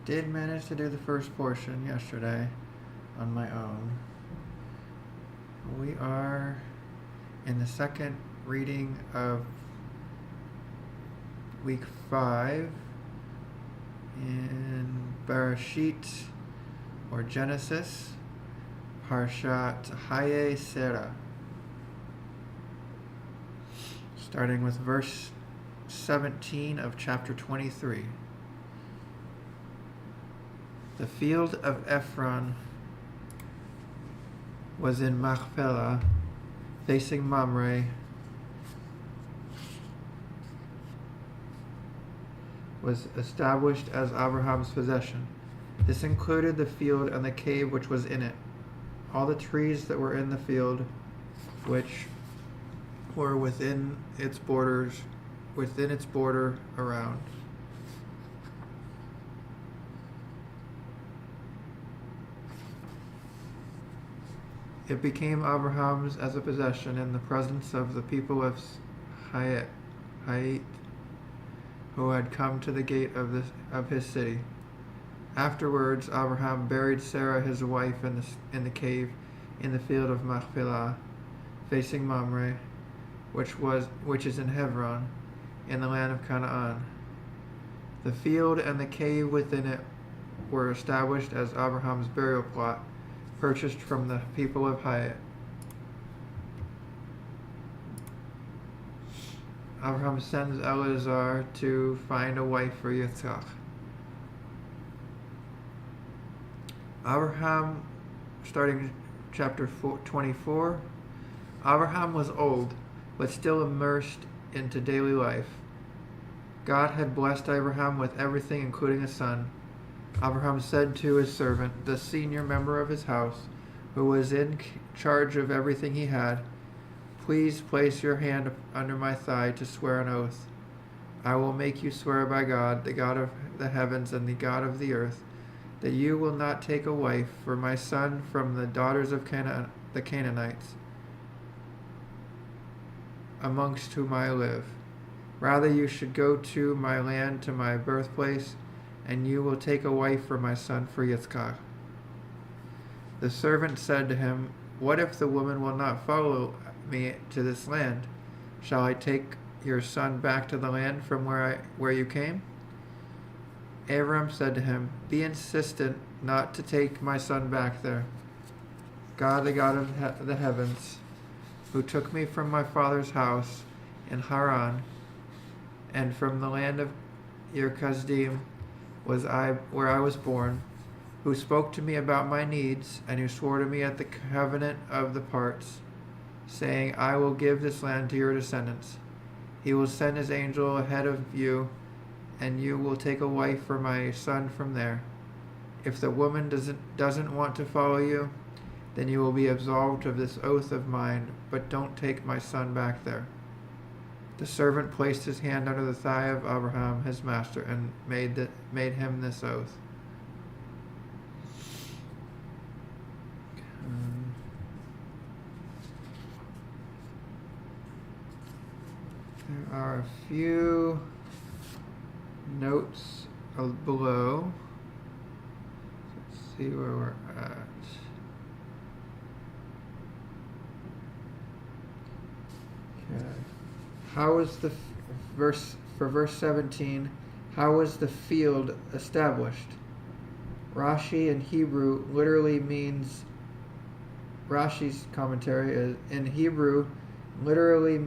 did manage to do the first portion yesterday on my own. We are in the second reading of week 5 in Bereshit, or Genesis, Parsha Chayei Sara, starting with verse 17 of chapter 23. The field of Ephron was in Machpelah, facing Mamre, was established as Abraham's possession. This included the field and the cave which was in it, all the trees that were in the field, which were within its border around. It became Abraham's as a possession in the presence of the people of Chayei, who had come to the gate of his city. Afterwards, Abraham buried Sara his wife in the cave in the field of Machpelah, facing Mamre, which is in Hebron, in the land of Canaan. The field and the cave within it were established as Abraham's burial plot, purchased from the people of Chayei. Abraham sends Elazar to find a wife for Yitzchak. Abraham, starting chapter 24, Abraham was old, but still immersed into daily life. God had blessed Abraham with everything, including a son. Abraham said to his servant, the senior member of his house, who was in charge of everything he had, please place your hand under my thigh to swear an oath. I will make you swear by God, the God of the heavens and the God of the earth, that you will not take a wife for my son from the daughters of the Canaanites, amongst whom I live. Rather, you should go to my land, to my birthplace, and you will take a wife for my son, for Yitzchak. The servant said to him, what if the woman will not follow me to this land? Shall I take your son back to the land from where you came? Abram said to him, be insistent not to take my son back there. God, the God of the heavens, who took me from my father's house in Haran, and from the land of Ur-Kasdim, where I was born, who spoke to me about my needs, and who swore to me at the covenant of the parts, saying, I will give this land to your descendants. He will send his angel ahead of you, and you will take a wife for my son from there. If the woman doesn't want to follow you, then you will be absolved of this oath of mine, but don't take my son back there. The servant placed his hand under the thigh of Abraham, his master, and made him this oath. There are a few notes below. Let's see where we're at. Okay. How is the verse 17? How is the field established? Rashi in Hebrew literally means. Rashi's commentary is in Hebrew literally.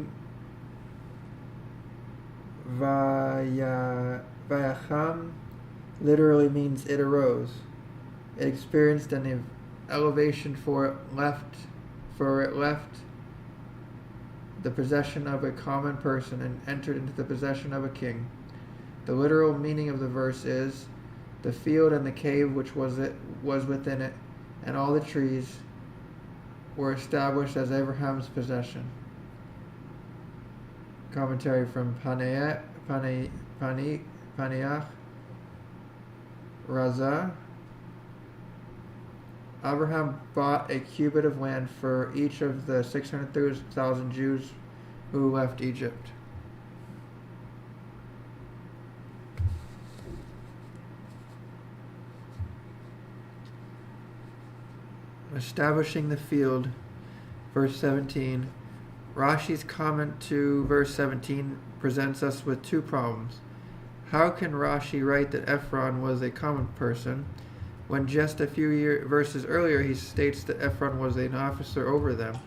Vayacham literally means it arose. It experienced an elevation for it left the possession of a common person and entered into the possession of a king. The literal meaning of the verse is the field and the cave which was within it, and all the trees were established as Abraham's possession. Commentary from Paniach Raza. Abraham bought a cubit of land for each of the 600,000 Jews who left Egypt. establishing the field, verse 17. Rashi's comment to verse 17 presents us with two problems. How can Rashi write that Ephron was a common person when just a few verses earlier he states that Ephron was an officer over them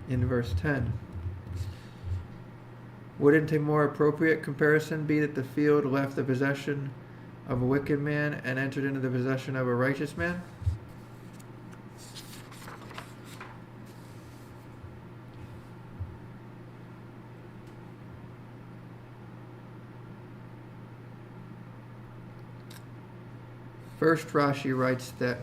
in verse 10? Wouldn't a more appropriate comparison be that the field left the possession of a wicked man and entered into the possession of a righteous man? First, Rashi writes that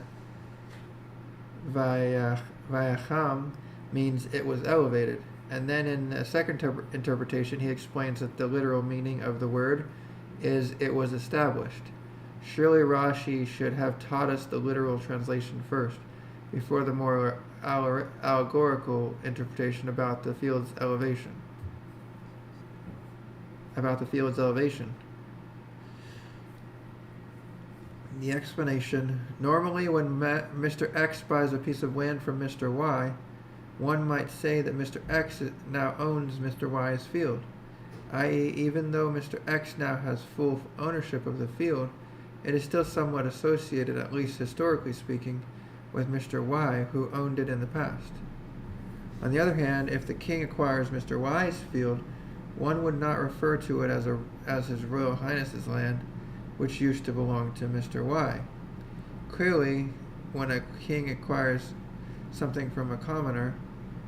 Vayacham means it was elevated. And then in a second interpretation, he explains that the literal meaning of the word is it was established. Surely Rashi should have taught us the literal translation first, before the more allegorical interpretation about the field's elevation. The explanation: normally when Mr. X buys a piece of land from Mr. Y, one might say that Mr. X now owns Mr. Y's field, i.e., even though Mr. X now has full ownership of the field, it is still somewhat associated, at least historically speaking, with Mr. Y, who owned it in the past. On the other hand, if the king acquires Mr. Y's field, one would not refer to it as His Royal Highness's land, which used to belong to Mr. Y. Clearly, when a king acquires something from a commoner,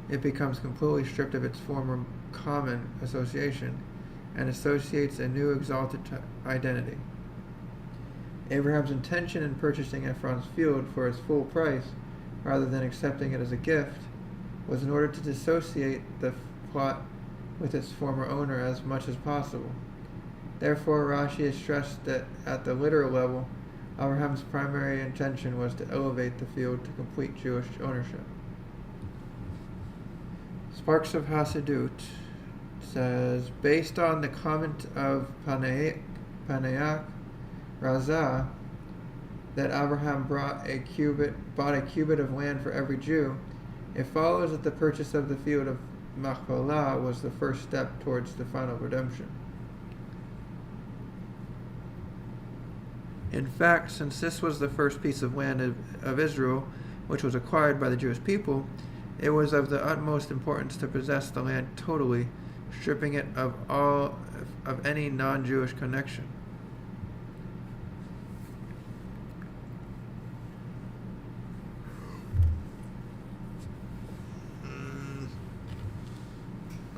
it becomes completely stripped of its former common association and associates a new exalted identity. Abraham's intention in purchasing Ephron's field for its full price, rather than accepting it as a gift, was in order to dissociate the plot with its former owner as much as possible. Therefore, Rashi has stressed that at the literal level, Abraham's primary intention was to elevate the field to complete Jewish ownership. Sparks of Hasidut says, based on the comment of Paneach Raza that Abraham bought a cubit of land for every Jew, it follows that the purchase of the field of Machpelah was the first step towards the final redemption. In fact, since this was the first piece of land of Israel, which was acquired by the Jewish people, it was of the utmost importance to possess the land totally, stripping it of any non-Jewish connection.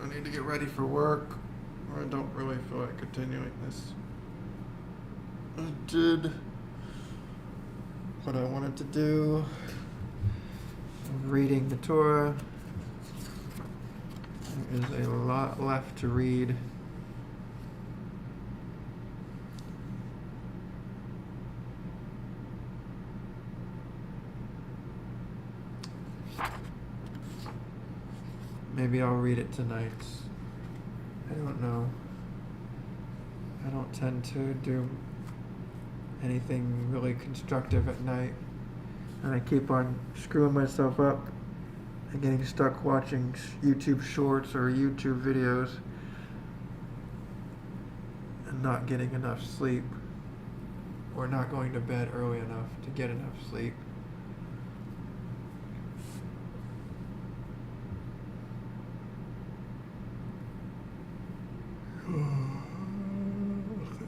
I need to get ready for work, or I don't really feel like continuing this. I did what I wanted to do. I'm reading the Torah. There is a lot left to read. Maybe I'll read it tonight. I don't know. I don't tend to do anything really constructive at night, and I keep on screwing myself up and getting stuck watching YouTube shorts or YouTube videos and not getting enough sleep, or not going to bed early enough to get enough sleep.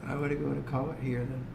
I would go to call it here then.